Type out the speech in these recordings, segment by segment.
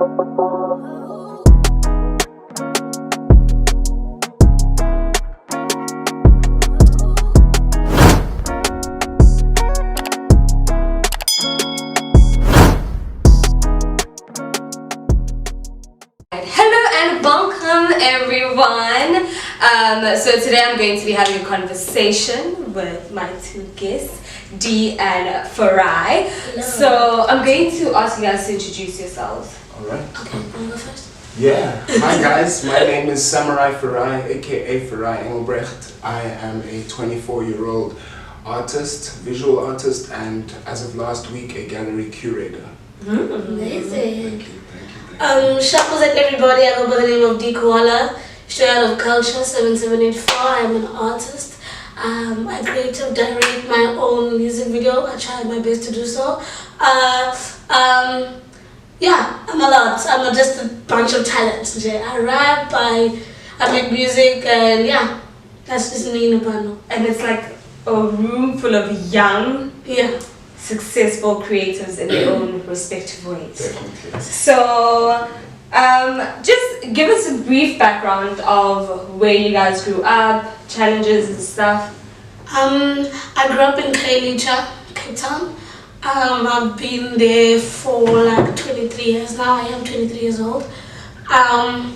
Welcome everyone. So today I'm going to be having a conversation with my two guests, Dee and Farai. Hello. So I'm going to ask you guys to introduce yourselves. Alright. Okay, I'll go first. Yeah. Hi guys, my name is Samurai Farai, aka Farai Engelbrecht. I am a 24-year-old artist, visual artist, and as of last week, a gallery curator. Amazing. Thank you. Shackles at everybody. I go by the name of Dee Koala, straight out of Culture 7784. I'm an artist. I creative direct my own music video. I try my best to do so. Yeah, I'm a lot. I'm just a bunch of talents. I rap, I make music, and yeah, that's just me in a bundle. And it's like a room full of young, successful creatives in their own respective ways. Definitely. So, just give us a brief background of where you guys grew up, challenges and stuff. I grew up in Cape Town. I've been there for like 23 years now. I am 23 years old. I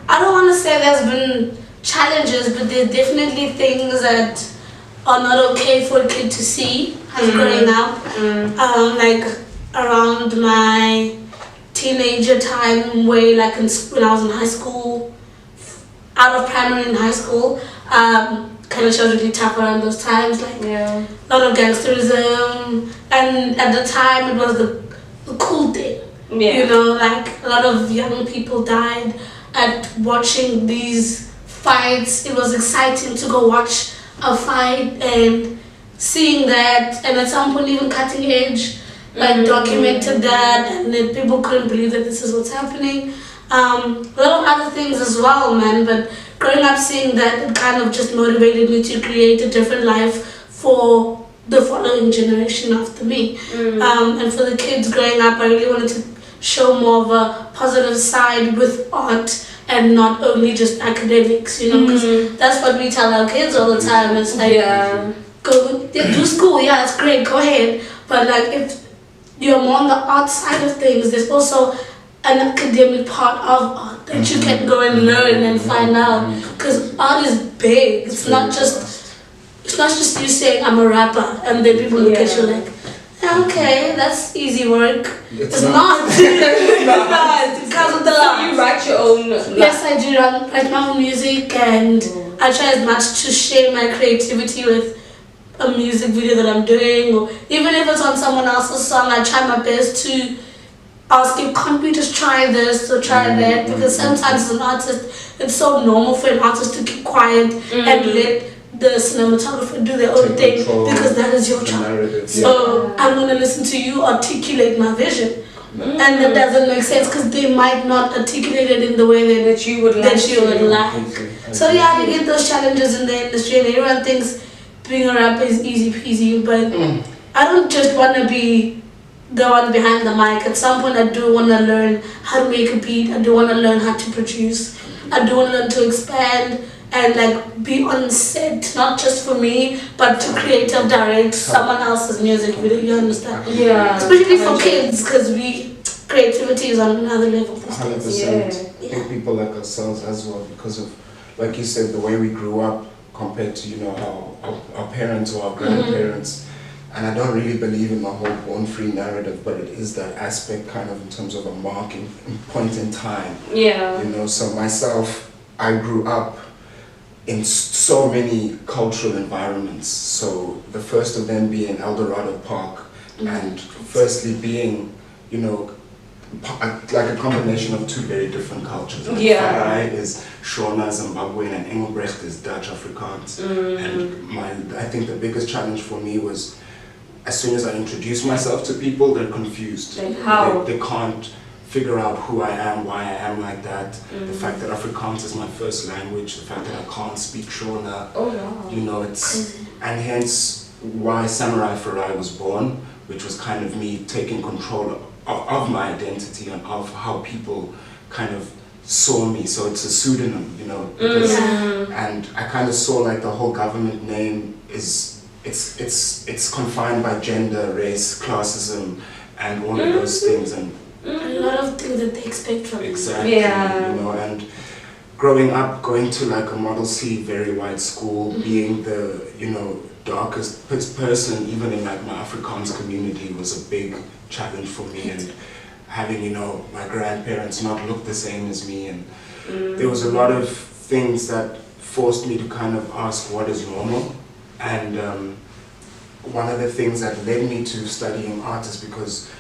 don't want to say there's been challenges, but there's definitely things that are not okay for a kid to see as growing up. Like around my teenager time, where like when I was in high school, out of primary and high school, kind of was really tough around those times, like a lot of gangsterism, and at the time it was the cool thing. You know, like a lot of young people died at watching these fights. It was exciting to go watch a fight and seeing that, and at some point even Cutting Edge like documented that, and then people couldn't believe that this is what's happening. A lot of other things as well, man, but growing up seeing that, it kind of just motivated me to create a different life for the following generation after me. And for the kids growing up, I really wanted to show more of a positive side with art and not only just academics, you know, because that's what we tell our kids all the time. It's like, go do school, yeah, it's great, go ahead. But like if you're more on the art side of things, there's also an academic part of art that you can go and learn and find out, because art is big. It's not just you saying I'm a rapper and then people look at you like, okay, that's easy work. It's not. It's not. It comes with the So you write your own? Yes, I do. I write my own music, and I try as much to share my creativity with a music video that I'm doing, or even if it's on someone else's song, I try my best to ask if can't we just try this or try that, because sometimes as an artist it's so normal for an artist to keep quiet and let the cinematographer do their own thing, because that is your job. So I'm going to listen to you articulate my vision. And that doesn't make sense because they might not articulate it in the way that you would like. So yeah, you get those challenges in the industry, and everyone thinks being a rapper is easy peasy, but I don't just want to be the one behind the mic. At some point I do want to learn how to make a beat, I do want to learn how to produce, I do want to learn to expand and like be on set, not just for me, but to creative direct someone else's music video, you understand? Yeah. Especially for kids, because creativity is on another level. 100%. I think people like ourselves as well, because of, like you said, the way we grew up compared to, you know, our parents or our grandparents. And I don't really believe in the whole born-free narrative, but it is that aspect kind of in terms of a marking point in time. Yeah. You know, so myself, I grew up in so many cultural environments. So the first of them being Eldorado Park, and firstly being, you know, like a combination of two very different cultures. Like Farai is Shona, Zimbabwean, and Engelbrecht is Dutch Afrikaans. And I think the biggest challenge for me was, as soon as I introduce myself to people, they're confused. Like how? They can't figure out who I am, why I am like that. The fact that Afrikaans is my first language, the fact that I can't speak Shona. Oh wow. You know, it's, and hence why Samurai Farai was born, which was kind of me taking control of my identity and of how people kind of saw me. So it's a pseudonym, you know, because, and I kind of saw like the whole government name is it's confined by gender, race, classism, and all of those things, and a lot of things that they expect from you. exactly, you know, and growing up, going to like a Model C, very white school, being the, you know, darkest person, even in like my Afrikaans community, was a big challenge for me, and having, you know, my grandparents not look the same as me, and there was a lot of things that forced me to kind of ask what is normal, and one of the things that led me to studying art is because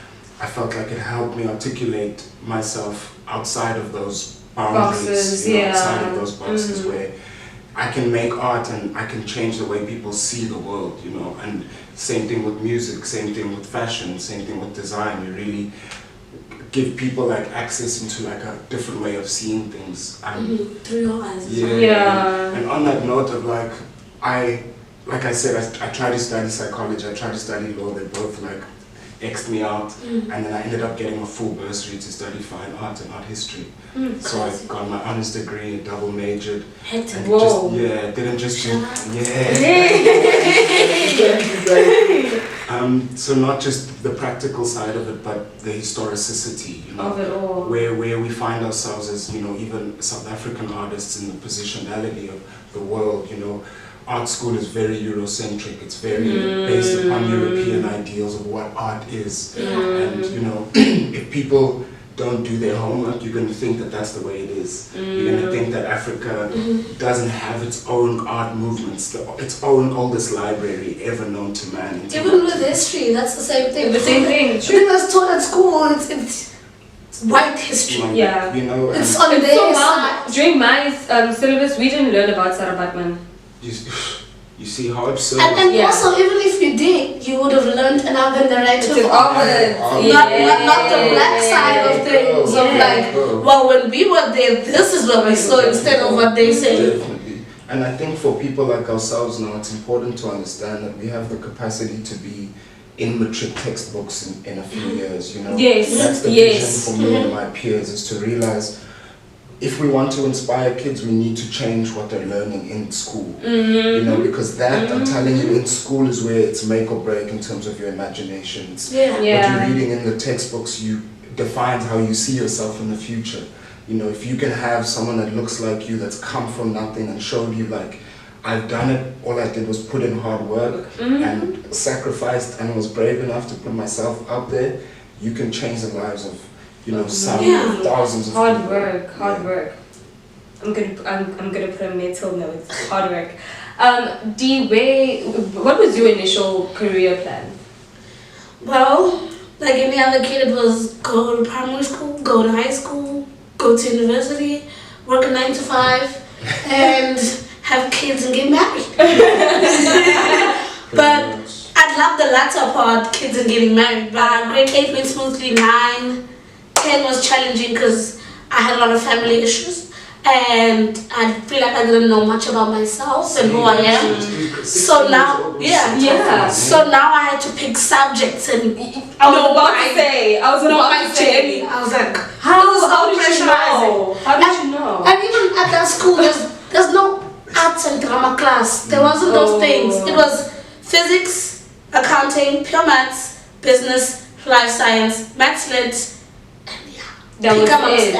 I felt like it helped me articulate myself outside of those boundaries, you know, outside of those boxes where I can make art and I can change the way people see the world, you know, and same thing with music, same thing with fashion, same thing with design. You really give people like access into like a different way of seeing things. Through your eyes. Yeah. And on that note of like I said, I tried to study psychology, I tried to study law, they both like X'd me out, and then I ended up getting a full bursary to study fine art and art history. So I got my honors degree, double majored, and Whoa. didn't just do, so not just the practical side of it, but the historicity, you know, Of it all. where we find ourselves as, you know, even South African artists in the positionality of the world, you know. Art school is very Eurocentric, it's very based upon European ideals of what art is. And, you know, if people don't do their homework, you're going to think that that's the way it is. You're going to think that Africa doesn't have its own art movements, its own oldest library ever known to man. Even with history, that's the same thing. The same thing. Everything that's taught at school, it's white history. Like, Yeah. you know, It's and on It's their so side. wild. During my syllabus, we didn't learn about Sarah Batman. you see how absurd. And Yeah. also, even if you did, you would have learned another narrative. It's of not the black side of things. Of like, well, when we were there, this is what we saw instead of what they say. Definitely. And I think for people like ourselves now, it's important to understand that we have the capacity to be in matric textbooks in a few years, you know. Yes. That's the Yes. vision for me and my peers, is to realize if we want to inspire kids, we need to change what they're learning in school. You know, because that, I'm telling you, in school is where it's make or break in terms of your imagination. It's what you're reading in the textbooks, you defines how you see yourself in the future. You know, if you can have someone that looks like you, that's come from nothing and showed you like, I've done it, all I did was put in hard work and sacrificed and was brave enough to put myself out there, you can change the lives of, you know, some thousands of Hard people. work. I'm gonna put a mental note. Hard work. Dee, what was your initial career plan? Well, like any other kid, it was go to primary school, go to high school, go to university, work a 9 to 5, and have kids and get married. But I'd love the latter part, kids and getting married. But grade 8 went smoothly, 9, 10 was challenging because I had a lot of family issues. And I feel like I didn't know much about myself and who I am. So now, so now I had to pick subjects and I was about to say. I was like, how did you know? How did you know? And even at that school, there's no arts and drama class. There wasn't those things. It was physics, accounting, pure maths, business, life science, maths lit. That was it.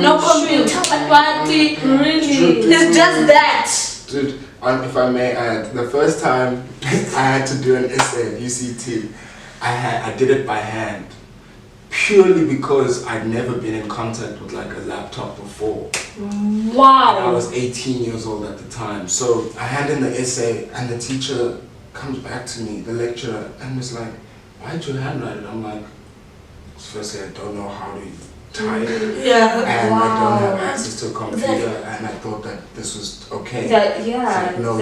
No computer, really. It's just that. Dude, if I may add, the first time I had to do an essay at UCT, I did it by hand, purely because I'd never been in contact with like a laptop before. Wow. And I was 18 years old at the time. So I hand in the essay and the teacher comes back to me, the lecturer, and was like, why'd you handwrite it? I'm like, firstly, I don't know how to type. And I don't have access to a computer, and I thought that this was okay. It's like, you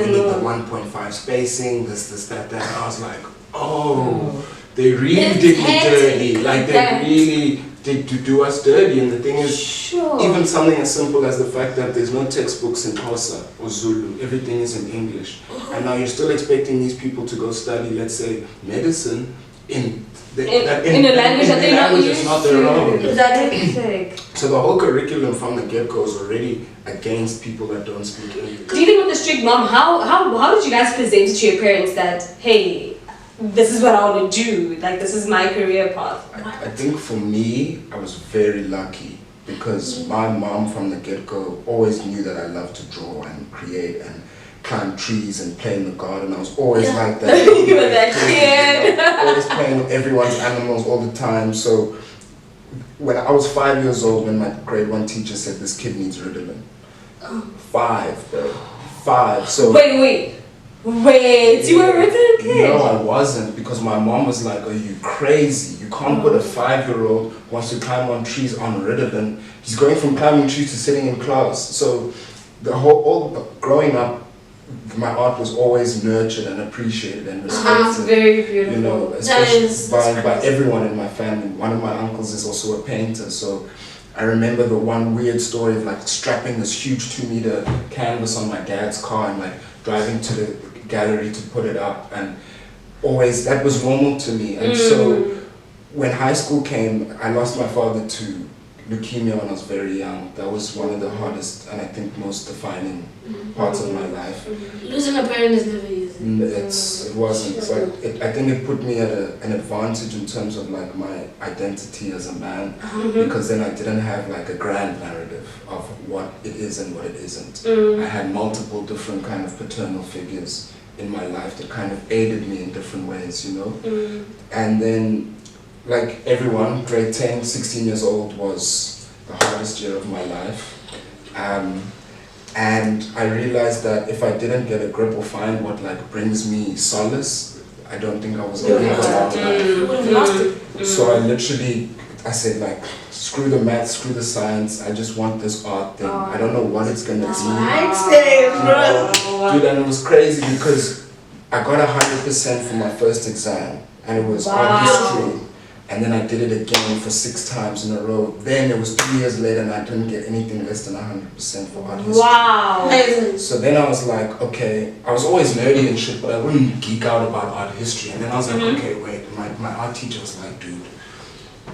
need the 1.5 spacing, this, that. And I was like, oh, they really did me dirty. Like, they really did to do us dirty. And the thing is, even something as simple as the fact that there's no textbooks in Xhosa or Zulu, everything is in English. And now you're still expecting these people to go study, let's say, medicine in a language that they're not used not their own. Exactly. So the whole curriculum from the get-go is already against people that don't speak English. Do you think with the strict mom, how did you guys present to your parents that, hey, this is what I want to do, like this is my career path? I think for me, I was very lucky because my mom from the get-go always knew that I loved to draw and create and climb trees and play in the garden. I was always like that. You were that kid. Always playing with everyone's animals all the time. So when I was 5 years old, when my grade 1 teacher said this kid needs Ritalin. 5, bro. 5. So Wait, you were a Ritalin kid? No, I wasn't, because my mom was like, are you crazy? You can't put a 5-year-old who wants to climb on trees on Ritalin. He's going from climbing trees to sitting in class. So growing up, my art was always nurtured and appreciated and respected. Very beautiful. You know, especially by everyone in my family. One of my uncles is also a painter, so I remember the one weird story of like strapping this huge 2-meter canvas on my dad's car and like driving to the gallery to put it up, and always that was normal to me. And so when high school came, I lost my father to leukemia when I was very young. That was one of the hardest and I think most defining parts of my life. Losing a parent is never easy. It wasn't, but I think it put me at an advantage in terms of like my identity as a man, because then I didn't have like a grand narrative of what it is and what it isn't. I had multiple different kind of paternal figures in my life that kind of aided me in different ways, you know. And then, like everyone, grade 10, 16 years old was the hardest year of my life. And I realized that if I didn't get a grip or find what like brings me solace, I don't think I was going to have a long life. So I said like, screw the math, screw the science, I just want this art thing. I don't know what it's going to be. Dude, and it was crazy because I got 100% for my first exam, and it was art history. And then I did it again for 6 times in a row. Then it was 2 years later and I didn't get anything less than 100% for art history. Wow. So then I was like, okay, I was always nerdy and shit, but I wouldn't geek out about art history. And then I was like, okay, wait, my art teacher was like, dude,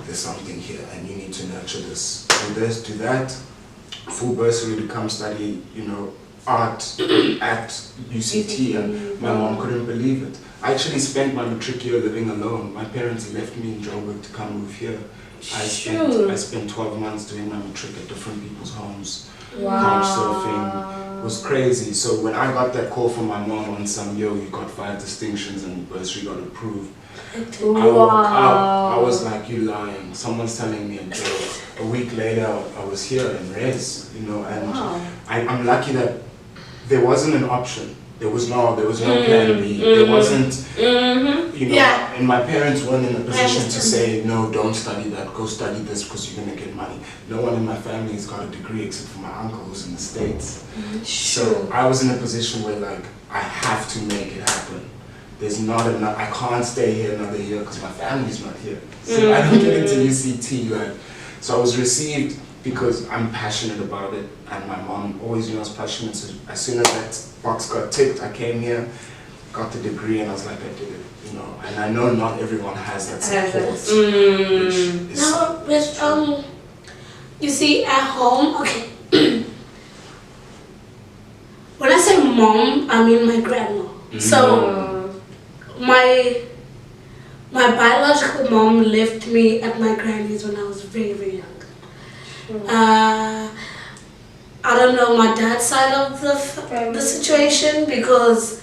there's something here and you need to nurture this. Do this, do that. Full bursary to come study, you know, art at UCT, and my mom couldn't believe it. I actually spent my matric year living alone. My parents left me in Joburg to come move here. I spent 12 months doing my matric at different people's homes. Couch surfing. It was crazy. So when I got that call from my mom on some, yo, you got 5 distinctions and bursary got approved, I woke up, I was like, you lying, someone's telling me a joke. A week later, I was here in res, you know, and I'm lucky that there wasn't an option. There was no plan B. There wasn't, you know, and my parents weren't in a position to say, no, don't study that, go study this because you're going to get money. No one in my family has got a degree except for my uncle who's in the States. So I was in a position where like, I have to make it happen. There's not enough, I can't stay here another year because my family's not here. So I don't get into UCT, like, so I was received because I'm passionate about it, and my mom always knew I was passionate. So as soon as that box got ticked, I came here, got the degree, and I was like, I did it, you know. And I know not everyone has that support. You see, at home, okay. When I say mom, I mean my grandma. So my biological mom left me at my granny's when I was very, very young. I don't know my dad's side of the situation because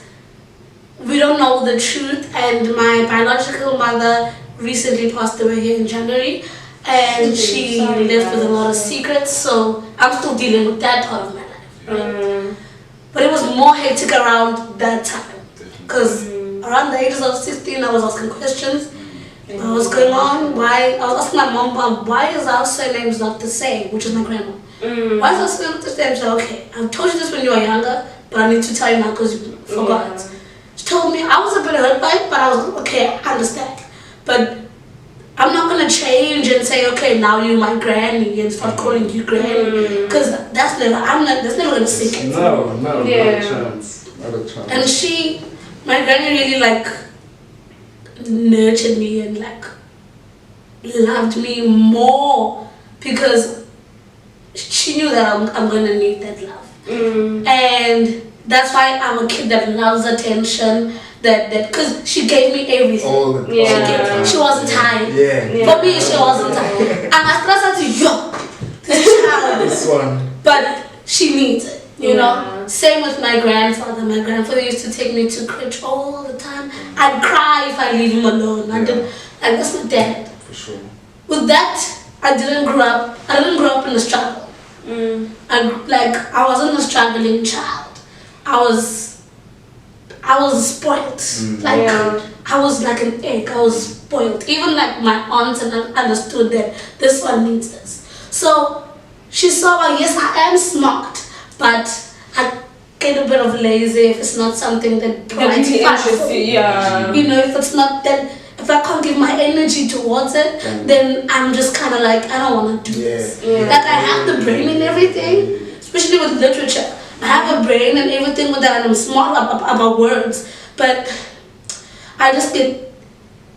we don't know the truth, and my biological mother recently passed away here in January, and she left with a lot of secrets, so I'm still dealing with that part of my life. Right? But it was more hectic around that time because around the ages of 16 I was asking questions. What's going on? Why? I was asking my mom, why is our surnames not the same? Which is my grandma. Why is our surname not the same? She said, okay, I told you this when you were younger, but I need to tell you now because you forgot. She told me, I was a bit hurt by it, but I was like, okay, I understand. But I'm not going to change and say, okay, now you're my granny and start calling you granny. Because that's never going to sink in. No, not a chance. Not a chance. And my granny really like nurtured me and like loved me more because she knew that I'm gonna need that love. And that's why I'm a kid that loves attention. That because she gave me everything. She wasn't tired. For me, she wasn't tired. And I said to yo, this child, this one. But she needs it, you know. Same with my grandfather. My grandfather used to take me to church all the time. I'd cry if I leave him alone. I didn't. Like that's my dad. For sure. With that, I didn't grow up in a struggle. I wasn't a struggling child. I was spoiled. I was like an egg. I was spoiled. Even like my aunts understood that this one needs this. So she saw, yes, I am smart, but I get a bit of lazy if it's not something that provides fun. You know, if it's not that, if I can't give my energy towards it, then I'm just kind of like, I don't want to do this. Like I have the brain and everything, especially with literature. I have a brain and everything with that, and I'm smart about words, but I just get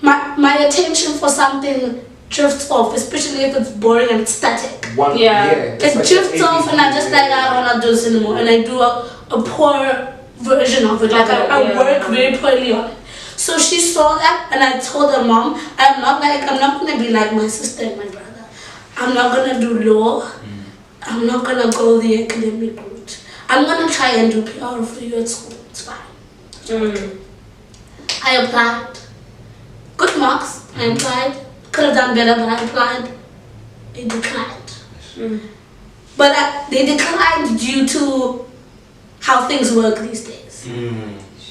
my attention for something drifts off, especially if it's boring and it's static. It drifts off, and I just like I don't want to do this anymore, and I do a poor version of it. Like I work very poorly on it. So she saw that, and I told her, Mom, I'm not gonna be like my sister and my brother. I'm not gonna do law. I'm not gonna go the academic route. I'm gonna try and do PR for you at school. It's fine. I applied. Good marks. I applied. Could have done better, but I applied. They declined. But they declined due to how things work these days.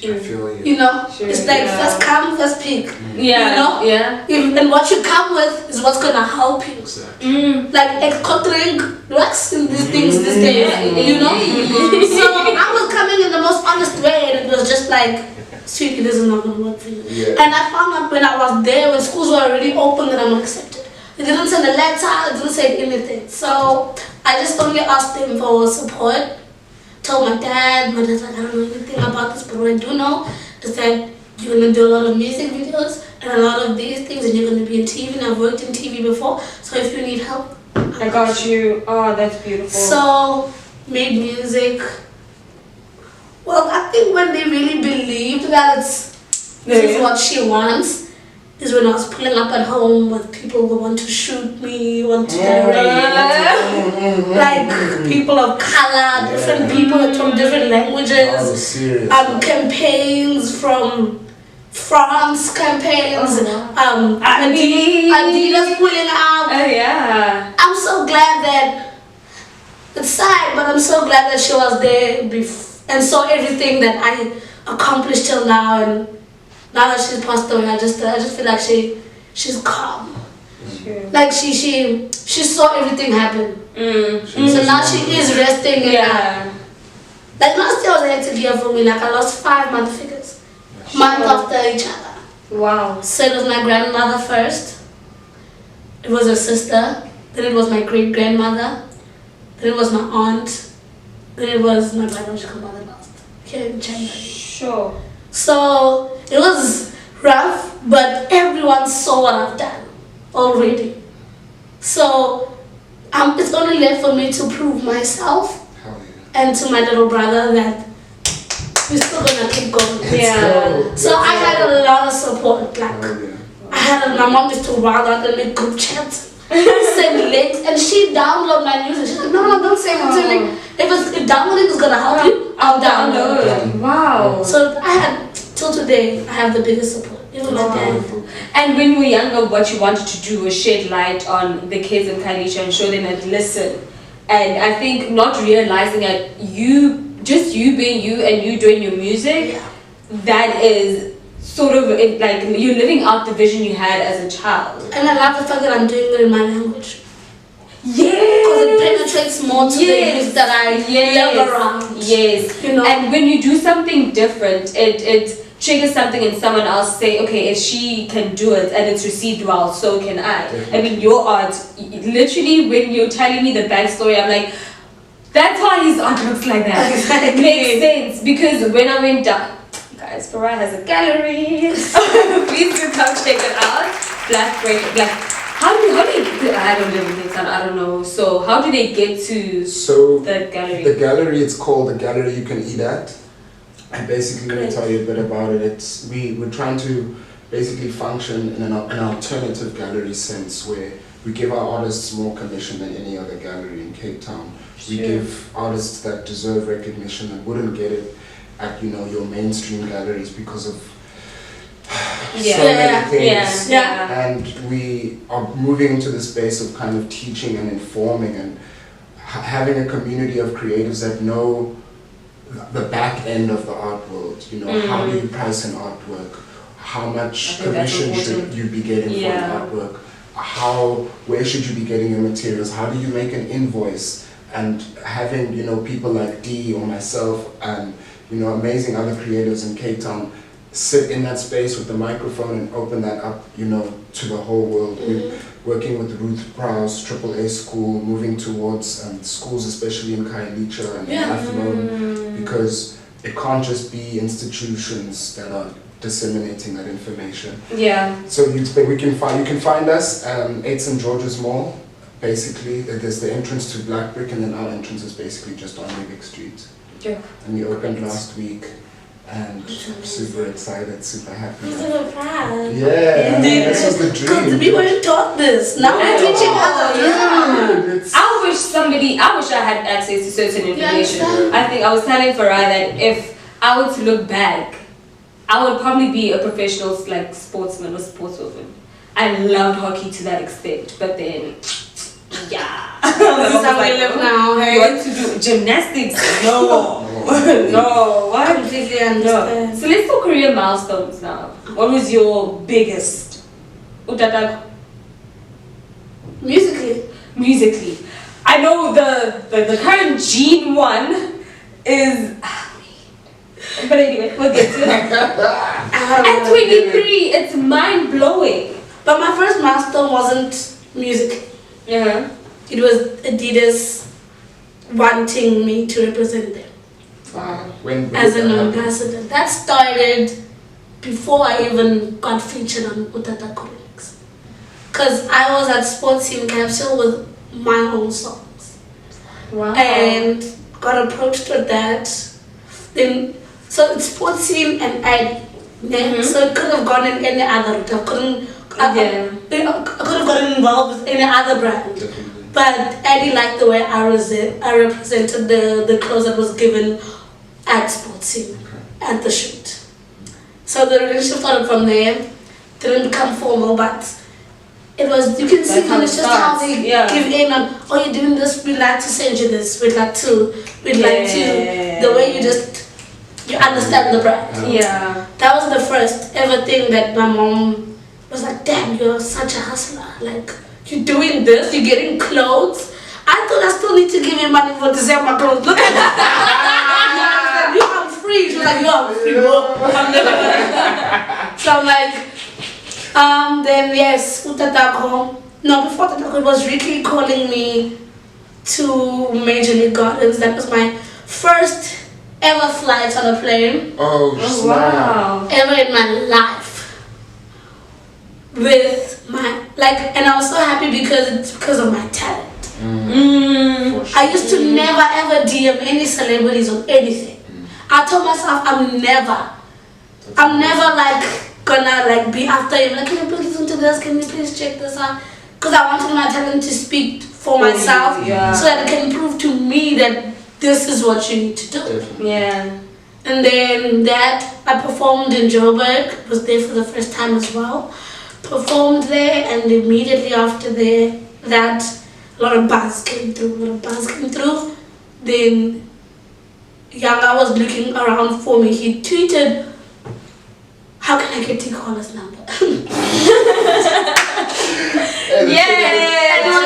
I feel you. You know, it's like first come, first pick. You know, and what you come with is what's gonna help you. Like XOXO works in these things these days. You know, so I was coming in the most honest way, and it was just like, sweetie, this is not gonna work for you. And I found out when I was there, when schools were already open, that I'm accepted. They didn't send a letter, they didn't say anything. So I just only asked them for support. Told my dad's like, I don't know anything about this, but what I do know is that you're going to do a lot of music videos and a lot of these things, and you're going to be in TV, and I've worked in TV before, so if you need help, I got you. Oh, that's beautiful. So, made music. Well, I think when they really believed that this is what she wants, is when I was pulling up at home with people who want to shoot me, want to direct, like people of color, different people from different languages, campaigns from France, campaigns, Adidas pulling up. I'm so glad that, it's sad, but I'm so glad that she was there and saw everything that I accomplished till now, and now that she's passed away, I just feel like she's calm. Like she saw everything happen. So now she is resting. Like last year was a hectic year for me. Like I lost 5 month figures, month after each other. Wow. So it was my grandmother first. It was her sister. Then it was my great grandmother. Then it was my aunt. Then it was my biological mother last here in January. Sure. So it was rough, but everyone saw what I've done already. So it's only left for me to prove myself and to my little brother that we're still gonna keep going. So I had a lot of support. Like my mom used to wild out and make group chats. Send links, and she downloaded my music. She's like, no, don't send it to me. If downloading is gonna help you, I'll download. Wow. So I had, till today, I have the biggest support. Even my dad. And when you were younger, what you wanted to do was shed light on the kids in Khayelitsha and show them that listen. And I think not realizing that you being you and you doing your music, that is sort of like you're living out the vision you had as a child. And I love the fact that I'm doing it in my language. Because it penetrates more to the youth that I live around. You know? And when you do something different, it triggers something in someone else, say, okay, if she can do it and it's received well, so can I. I mean, your art, literally when you're telling me the backstory, I'm like, that's why his art looks like that. It makes sense, because when I went down, guys. Farai has a gallery. Please do come check it out. BlackBrick. How do you, I don't live in Cape Town, I don't know. So how do they get to the gallery? The gallery, it's called the Gallery You Can Eat At. And basically, let me tell you a bit about it. We're trying to basically function in an alternative gallery sense where we give our artists more commission than any other gallery in Cape Town. We give artists that deserve recognition and wouldn't get it at your mainstream galleries because of so many things. And we are moving into the space of kind of teaching and informing and having a community of creatives that know the back end of the art world. How do you price an artwork? How much commission should you be getting for an artwork? Where should you be getting your materials? How do you make an invoice? And having people like Dee or myself and amazing other creatives in Cape Town sit in that space with the microphone and open that up to the whole world. We're working with Ruth Prowse, AAA School, moving towards schools, especially in Khayelitsha and Athlone, because it can't just be institutions that are disseminating that information. So you can find us 8 St. George's Mall. Basically, there's the entrance to BlackBrick, and then our entrance is basically just on Rubik Street. And we opened last week, and I'm super excited, super happy. I'm so proud. This was the dream. Because we weren't taught this. Now we're teaching others. I wish I had access to certain information. I think I was telling Farai that if I were to look back, I would probably be a professional sportsman or sportswoman. I loved hockey to that extent, but then this is how we live now. You want to do gymnastics? No. No. What? I completely understand. So let's talk career milestones now. What was your biggest? Musically. I know the current Gene one is. But anyway, we'll get to it. At 23, it's mind blowing. But my first milestone wasn't music. It was Adidas wanting me to represent them. When as an ambassador. That started before I even got featured on Utata Comics. Because I was at Sports Team Capsule with my own songs. And got approached with that. Then, so it's Sports Team and Eddie. So it could have gone in any other route. I could have gotten involved with any other brand. But Eddie liked the way I represented the clothes that was given at Sports Team at the shoot. So the relationship started from there. Didn't become formal, but it was, you can see it's just how they give in on, oh, you're doing this, we'd like to send you this, we'd like to, the way you understand the brand. That was the first ever thing that my mom was like, damn, you're such a hustler. Like, you're doing this, you're getting clothes. I thought I still need to give you money for December clothes. Look at that. I'm free. She was like, I'm free. I'm never gonna. So I'm like, then yes, Utatako. No, before Utatako, it was Ricky calling me to Major League Gardens. That was my first ever flight on a plane. Oh wow. Ever in my life. With my, and I was so happy because it's because of my talent. I used to never ever DM any celebrities or anything. I told myself I'm never gonna be after him. Like, can you please listen to this? Can you please check this out? Because I wanted my talent to speak for myself, so that it can prove to me that this is what you need to do. And then I performed in Joburg. Was there for the first time as well. Performed there, and immediately after that, a lot of buzz came through. Then Yanga was looking around for me. He tweeted, how can I get Dee Koala's number? Anyone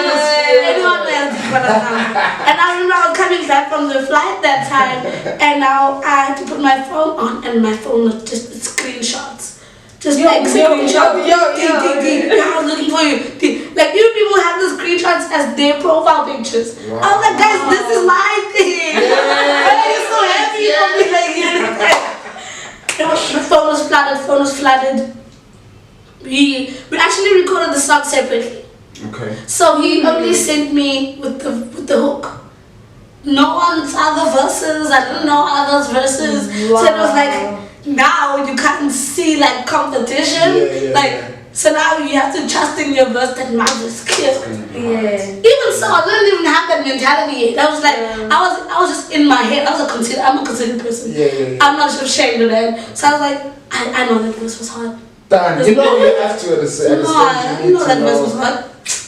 else Dee Koala's number? And I remember I was coming back from the flight that time, and now I had to put my phone on, and my phone was just screenshots. Just screenshots. I was looking for you. Like, you people have the screenshots as their profile pictures. I was like, guys, this is my thing. Why are you so happy for me? The phone was flooded. We actually recorded the song separately. Okay. So he only sent me with the hook. No one's other verses. I didn't know others verses. Wow. So it was like now you can't see like competition. So now you have to trust in your verse that mine was killed. Yeah. Even so, I didn't even have that mentality yet. I was like, I was just in my head. I'm a considered person. I'm not ashamed of that. So I was like, I know that this was hard. Damn, you know you have to at a stage. You know that verse was hard.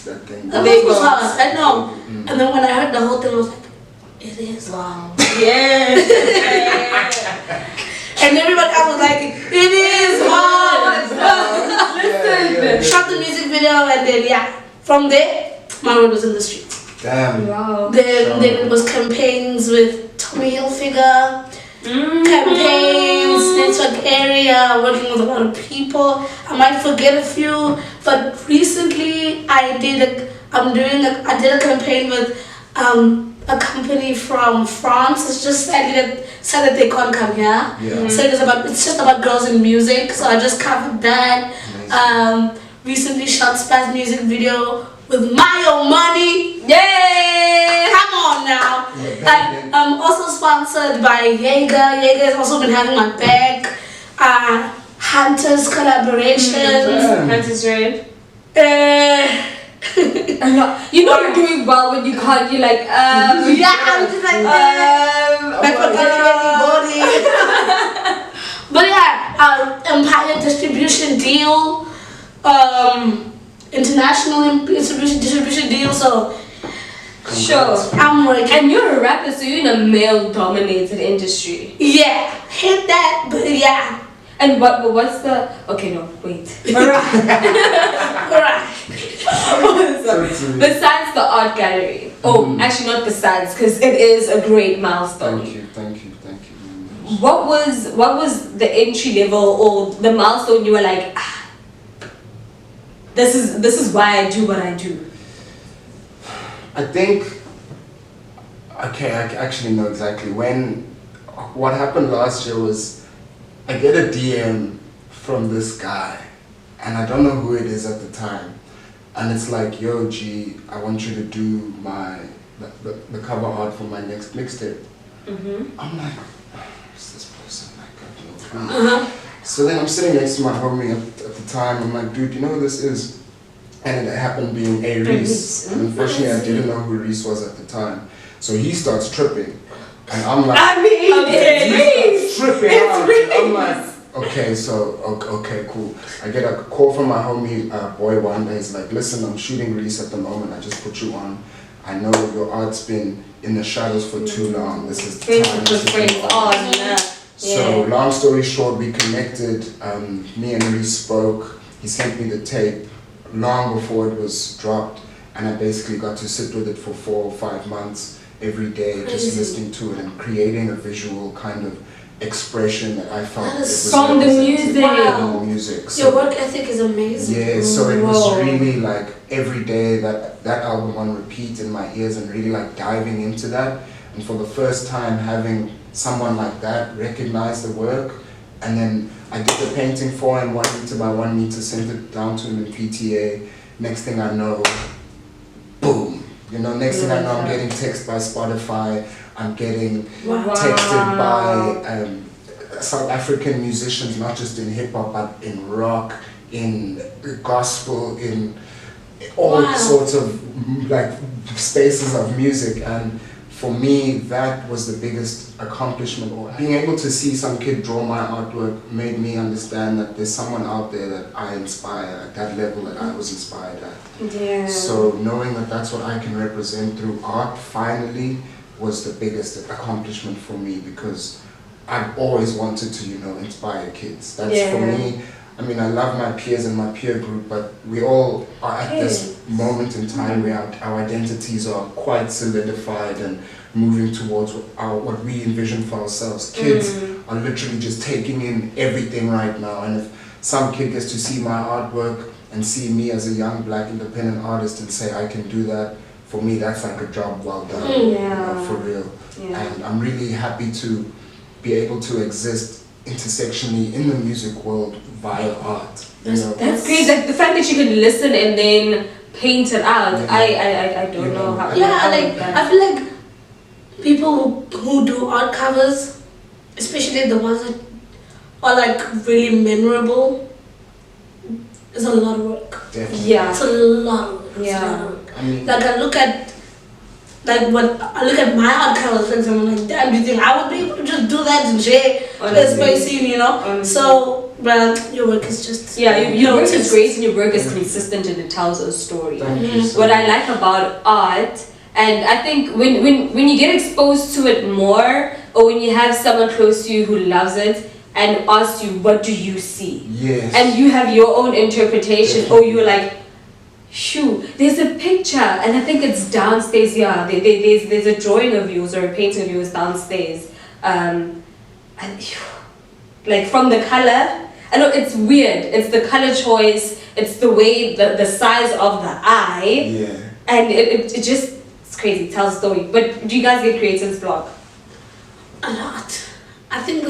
That thing. That verse was hard. I know. And then when I heard the whole thing, I was like, it is. Wow. Yeah. And everybody else was like, it is hard. Listen. Shot the music video and then from there, my road was in the streets. Damn. Wow. Then it was campaigns with Tommy Hilfiger. Campaigns, network area, working with a lot of people. I might forget a few, but recently I did a campaign with a company from France. It's just sad that they can't come here. So it's just about girls in music. So I just covered that. Recently shot Spaz music video with my own money. Yay! Come on now. I'm also sponsored by Jaeger. Jaeger has also been having my back. Hunters collaborations. Hunters Red. You You're doing well when you can't. You're like, I'm just like, like forgetting anybody. But Empire distribution deal. International distribution deal, so sure. I'm working. And you're a rapper, so you're in a male-dominated industry. Yeah, hate that, but yeah. And what's the? Okay, no, wait. Alright. Besides the art gallery, actually not besides, because it is a great milestone. Thank you. What was the entry level or the milestone you were like? This is why I do what I do. I think, I actually know exactly what happened last year was I get a DM from this guy and I don't know who it is at the time, and it's like, yo G, I want you to do the cover art for my next mixtape. I'm like, who's this person? Like, I don't know. So then I'm sitting next to my homie at the time. I'm like, dude, you know who this is? And it happened being A. Reese. And unfortunately, I didn't know who Reese was at the time. So he starts tripping. And I'm like, Reese! Tripping out. I'm like, okay, cool. I get a call from my homie, Boy Wanda. He's like, listen, I'm shooting Reese at the moment. I just put you on. I know your art's been in the shadows for too long. This is the time. So long story short, we connected, me and Reese spoke, he sent me the tape long before it was dropped, and I basically got to sit with it for 4 or 5 months every day, just listening to it and creating a visual kind of expression that I felt it was from the music. Wow. So, your work ethic is amazing. Yeah, so it was really like every day that album on repeat in my ears and really like diving into that, and for the first time having someone like that recognize the work. And then I did the painting for him 1 meter by 1 meter, sent it down to him in PTA. Next thing I know, boom. Next thing I know, I'm getting text by Spotify. I'm getting texted by South African musicians, not just in hip hop, but in rock, in gospel, in all sorts of like spaces of music. And for me, that was the biggest accomplishment. Or being able to see some kid draw my artwork made me understand that there's someone out there that I inspire at that level that I was inspired at. Yeah. So knowing that that's what I can represent through art finally was the biggest accomplishment for me, because I've always wanted to, inspire kids. That's for me. I mean, I love my peers and my peer group, but we all are at this moment in time where our identities are quite solidified and moving towards what we envision for ourselves. Kids are literally just taking in everything right now, and if some kid gets to see my artwork and see me as a young black independent artist and say I can do that, for me that's like a job well done, for real. And I'm really happy to be able to exist intersectionally in the music world via art. You know? That's great. Like the fact that you can listen and then paint it out. I don't know how. I feel like people who do art covers, especially the ones that are like really memorable, it's a lot of work. Definitely. Yeah. It's a lot of work. It's a lot of work. I mean, Like I look at my art covers, for example, I'm like, damn, do you think I would be able to just do that in spacing, you know? Honestly. So, well, your work is just your work is great and your work is consistent and it tells a story. thank you so What much. I like about art, and I think when you get exposed to it more, or when you have someone close to you who loves it and asks you, what do you see? Yes. And you have your own interpretation, or you're like, shoo, there's a picture, and I think it's downstairs. Yeah, there's a drawing of yours or a painting of yours downstairs. And like from the color, I know it's weird. It's the color choice. It's the way the size of the eye, and it just it's crazy. It tells a story. But do you guys get creative block? a lot. I think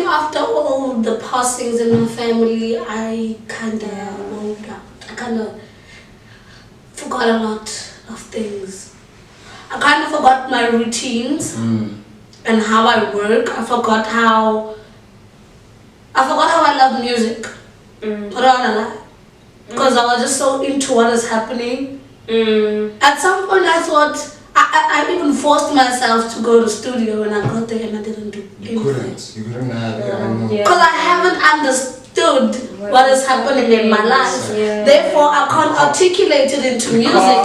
after all the passings in my family, I kind of moved out. I kind of forgot a lot of things. I kind of forgot my routines and how I work. I forgot how I love music. I don't wanna lie, because I was just so into what is happening. At some point, I thought I even forced myself to go to studio, and I got there and I didn't do anything. You couldn't have it. I know. Because I haven't understood what is happening in my life. Therefore, I can't articulate it into music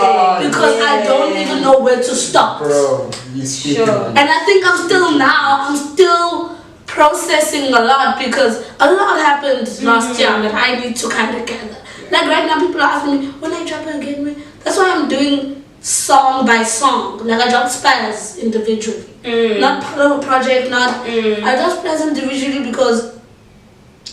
because I don't even know where to stop. Bro, you speak. And I think I'm still processing a lot because a lot happened last year that I need to kind of gather. Like right now, people are asking me, when I drop again, that's why I'm doing song by song. Like I drop spaz individually. Not part of a project, I just play individually because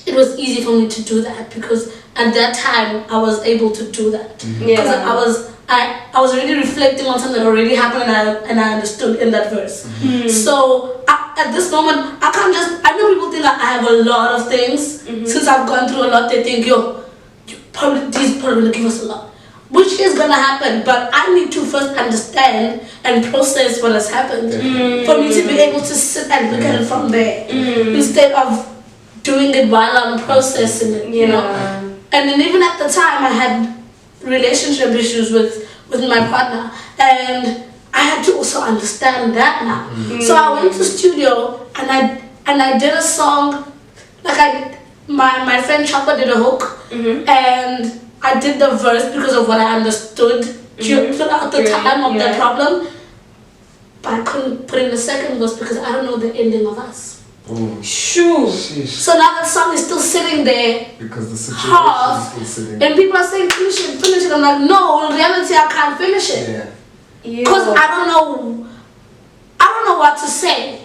it was easy for me to do that, because at that time I was able to do that. Because I was already reflecting on something that already happened and I understood in that verse. So at this moment, I know people think that I have a lot of things. Since I've gone through a lot, they think, these probably gonna give us a lot. Which is gonna happen, but I need to first understand and process what has happened for me to be able to sit and look at it from there instead of doing it while I'm processing it, you know. And then even at the time, I had relationship issues with my partner, and I had to also understand that now. So I went to studio and I did a song, like my friend Chopper did a hook, and I did the verse because of what I understood throughout the time of the problem, but I couldn't put in the second verse because I don't know the ending of us. Shoo. So now that song is still sitting there because the situation half, is still sitting. and people are saying finish it. I'm like, no, in reality I can't finish it because I don't know what to say.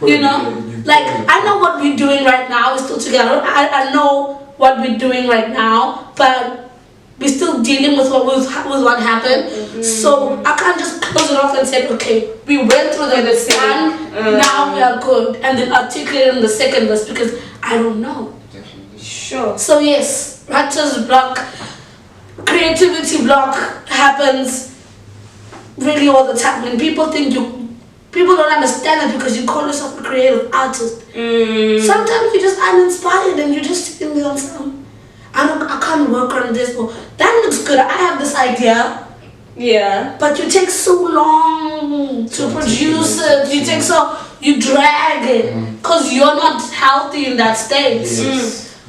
You know, like I know what we're doing right now. We're still together. I know what we're doing right now, but we're still dealing with what happened. So I can't just close it off and say, okay, we went through the span, now we are good, and then articulate in the second verse because I don't know. Sure. So yes, writer's block, creativity block happens really all the time. When people don't understand it because you call yourself a creative artist. Sometimes you're just uninspired and you're just sitting there on some, I can't work on this, or that looks good, I have this idea. But you take so long to produce it, you drag it because you're not healthy in that state.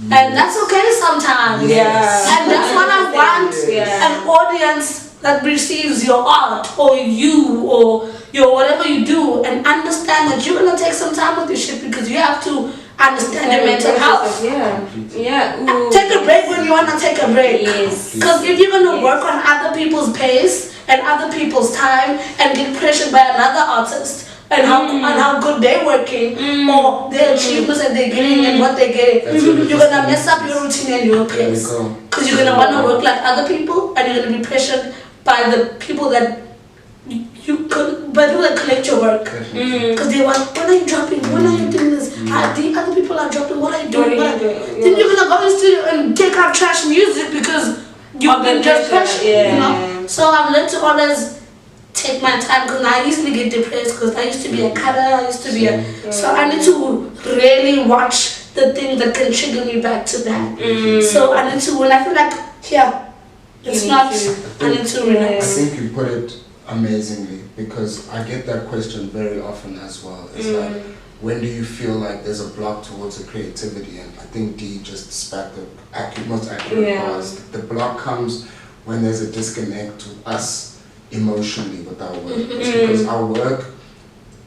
And that's okay sometimes. And that's what I want, an audience that receives your art or you or your whatever you do, and understand that you're gonna take some time with your shit because you have to understand your mental health. Take a break when you wanna take a break. Because if you're gonna work on other people's pace and other people's time and get pressured by another artist and how good they're working or their achievements that they're getting and what they're getting, you're gonna mess up your routine and your pace. Because you're gonna wanna work like other people and you're gonna be pressured by the people that you could but do collect your work. Because they want, when are you dropping? When are you doing this? The other people are dropping, what are you doing? Then you're gonna go to the studio and take out trash music because you've been just pressured, you know? So I've learned to always take my time, because I used to get depressed because I used to be a cutter, I used to be so I need to really watch the things that can trigger me back to that. So I need to, when I feel like, it's not, I need to relax. I think you put it amazingly, because I get that question very often as well. It's like, when do you feel like there's a block towards the creativity? And I think Dee just spat the most accurate bars. The block comes when there's a disconnect to us emotionally with our work. It's because our work,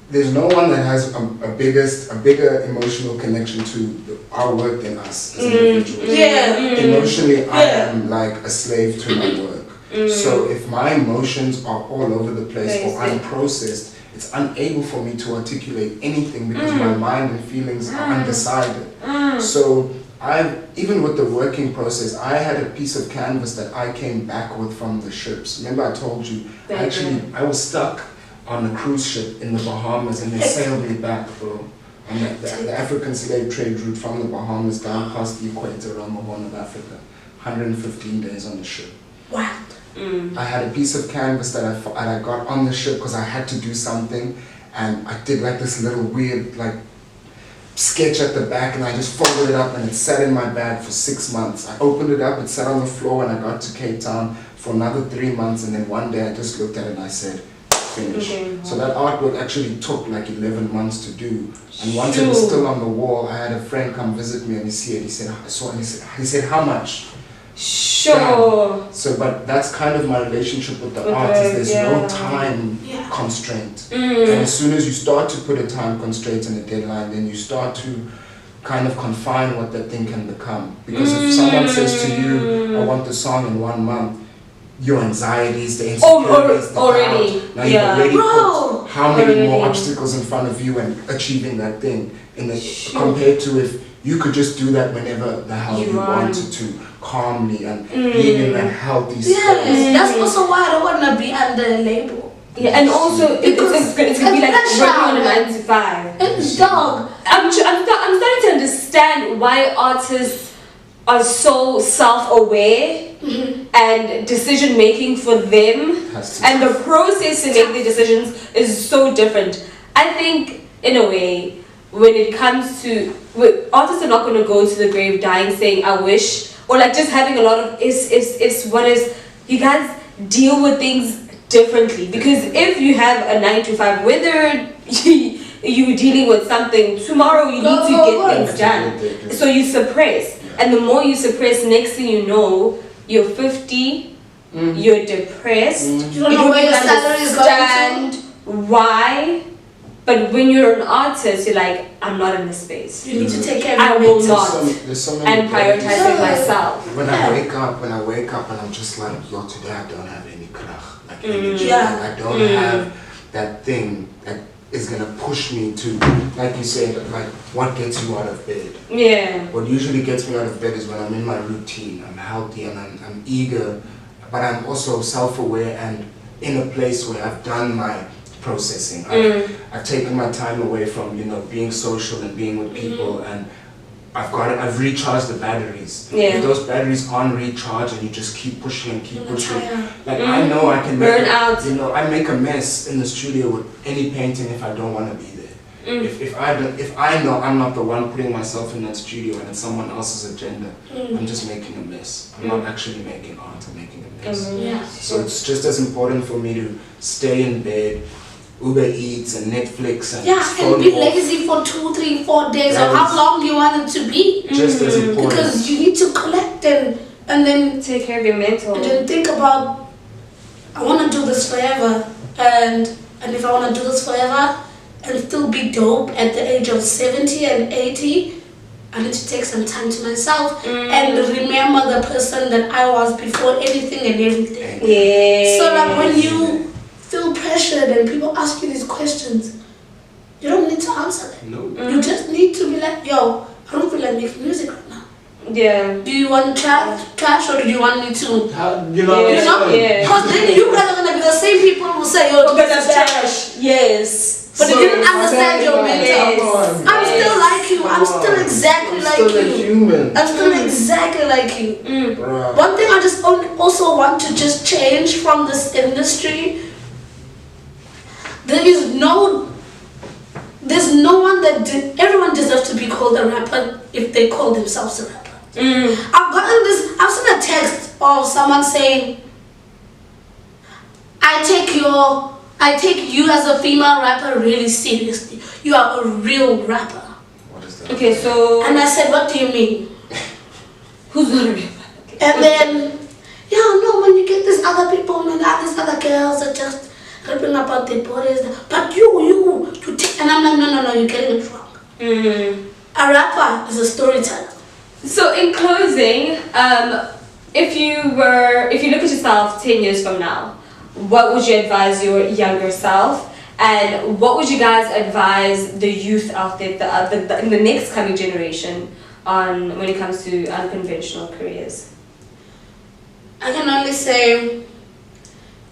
there's no one that has a bigger emotional connection to our work than us as individuals. Emotionally, I am like a slave to my work. So if my emotions are all over the place or unprocessed, it's unable for me to articulate anything because my mind and feelings are undecided. So even with the working process, I had a piece of canvas that I came back with from the ships. Remember I told you, I was stuck on a cruise ship in the Bahamas, and they sailed me back, bro. On the African slave trade route from the Bahamas down past the equator around the Horn of Africa. 115 days on the ship. Wow. I had a piece of canvas that I got on the ship because I had to do something, and I did like this little weird like sketch at the back, and I just folded it up and it sat in my bag for 6 months. I opened it up, it sat on the floor, and I got to Cape Town for another 3 months, and then one day I just looked at it and I said, finish. So that artwork actually took like 11 months to do, and once it was still on the wall, I had a friend come visit me and he said, I saw it, he said, how much? So, but that's kind of my relationship with the art, is there's no time constraint. And as soon as you start to put a time constraint and a deadline, then you start to kind of confine what that thing can become. Because if someone says to you, I want the song in 1 month, your anxieties, the insecurities, the doubt. Now you've already put how many more obstacles in front of you and achieving that thing, compared to if you could just do that whenever the hell you wanted to, calmly and being in that healthy space. That's also why I don't want to be under a label. And also it's gonna be like working on a 9 to 5. I'm starting to understand why artists are so self-aware and decision making for them, and the process to make the decisions is so different. I think in a way, when it comes to, artists are not going to go to the grave dying saying I wish, or like just having a lot of you guys deal with things differently. Because if you have a 9 to 5, whether you're dealing with something tomorrow, you need to get things done, so you suppress. And the more you suppress, next thing you know, you're 50, you're depressed, you don't know where your salary is going to. Why? But when you're an artist, you're like, I'm not in this space. You need to take care of I will not. And prioritizing myself. When I wake up and I'm just like, yo, today I don't have any krach, like energy. Like I don't have that thing that is gonna push me to, like you said, like what gets you out of bed. What usually gets me out of bed is when I'm in my routine, I'm healthy and I'm eager, but I'm also self-aware and in a place where I've done my processing. I've taken my time away from, being social and being with people, and I've recharged the batteries. If those batteries aren't recharged and you just keep pushing and keep pushing, like I know I can burn out. I make a mess in the studio with any painting if I don't want to be there. If I know I'm not the one putting myself in that studio and it's someone else's agenda, I'm just making a mess. I'm not actually making art, I'm making a mess. So it's just as important for me to stay in bed, Uber Eats and Netflix and and be lazy for 2, 3, 4 days, or how long you want it to be. Just as important. Because you need to collect and then take care of your mental. And then think about, I want to do this forever, and if I want to do this forever and still be dope at the age of 70 and 80, I need to take some time to myself and remember the person that I was before anything and everything. So like when you feel pressured and people ask you these questions, you don't need to answer them. You just need to be like, yo, I don't feel like making music right now. Do you want trash or do you want me to? Because then you guys are gonna be the same people who say, "Yo, Because this is of trash." Yes. But you didn't understand your mental. Come on. I'm still like you. I'm still exactly like Still a you. human. I'm still exactly like you. Bruh. One thing I just also want to just change from this industry. There's no one that everyone deserves to be called a rapper if they call themselves a rapper. I've seen a text of someone saying, I take you as a female rapper really seriously. You are a real rapper. What is that? Okay, so. And I said, what do you mean? Who's not a real rapper? And then, when you get these other people, these other girls that just rapping about their bodies, but you take, and I'm like, no, you're getting it wrong. A rapper is a storyteller. So in closing, if you look at yourself 10 years from now, what would you advise your younger self? And what would you guys advise the youth out there, in the next coming generation, on when it comes to unconventional careers? I can only say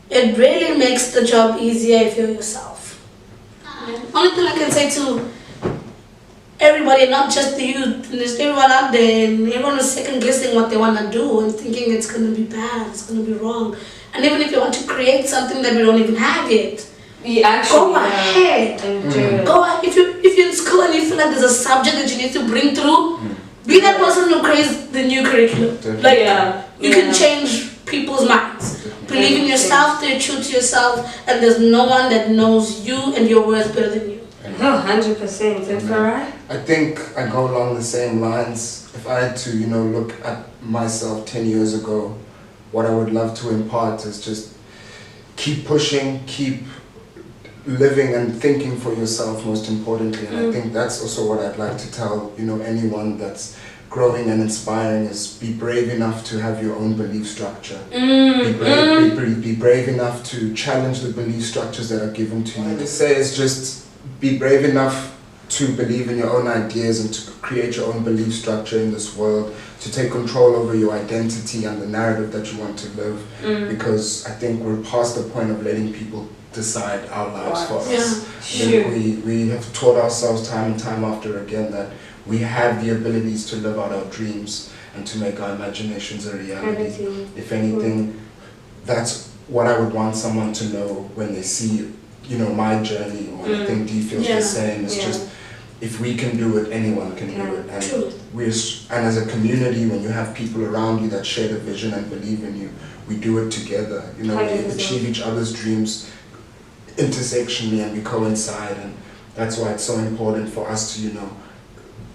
it really makes the job easier if you're yourself. Only thing I can say to everybody, not just the youth, there's everyone out there, and everyone is second guessing what they want to do and thinking it's going to be bad, it's going to be wrong. And even if you want to create something that we don't even have yet, go ahead. Go ahead. If you're in school and you feel like there's a subject that you need to bring through, be that person who creates the new curriculum. You can change people's minds. Believe in yourself, stay true to yourself, and there's no one that knows you and your worth better than you. 100%. And Farai? I think I go along the same lines. If I had to, look at myself 10 years ago, what I would love to impart is just keep pushing, keep living and thinking for yourself, most importantly. And I think that's also what I'd like to tell, anyone that's growing and inspiring, is be brave enough to have your own belief structure. Be brave enough to challenge the belief structures that are given to you. What I say is just be brave enough to believe in your own ideas and to create your own belief structure in this world, to take control over your identity and the narrative that you want to live. Because I think we're past the point of letting people decide our lives for us. We have taught ourselves time and time after again that we have the abilities to live out our dreams and to make our imaginations a reality. If anything, that's what I would want someone to know when they see, my journey, or I think Dee feels the same. It's just, if we can do it, anyone can do it. And as a community, when you have people around you that share the vision and believe in you, we do it together. We achieve each other's dreams intersectionally, and we coincide. And that's why it's so important for us to,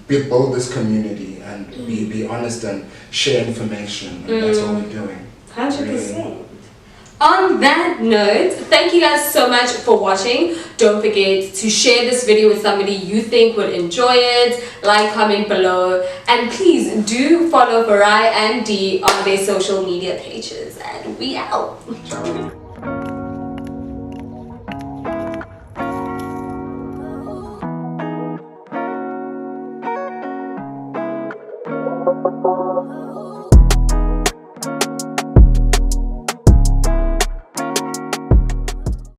build this community and be honest and share information. And that's what we're doing. 100%. On that note, thank you guys so much for watching. Don't forget to share this video with somebody you think would enjoy it. Like, comment below, and please do follow Farai and Dee on their social media pages. And we out. Oh.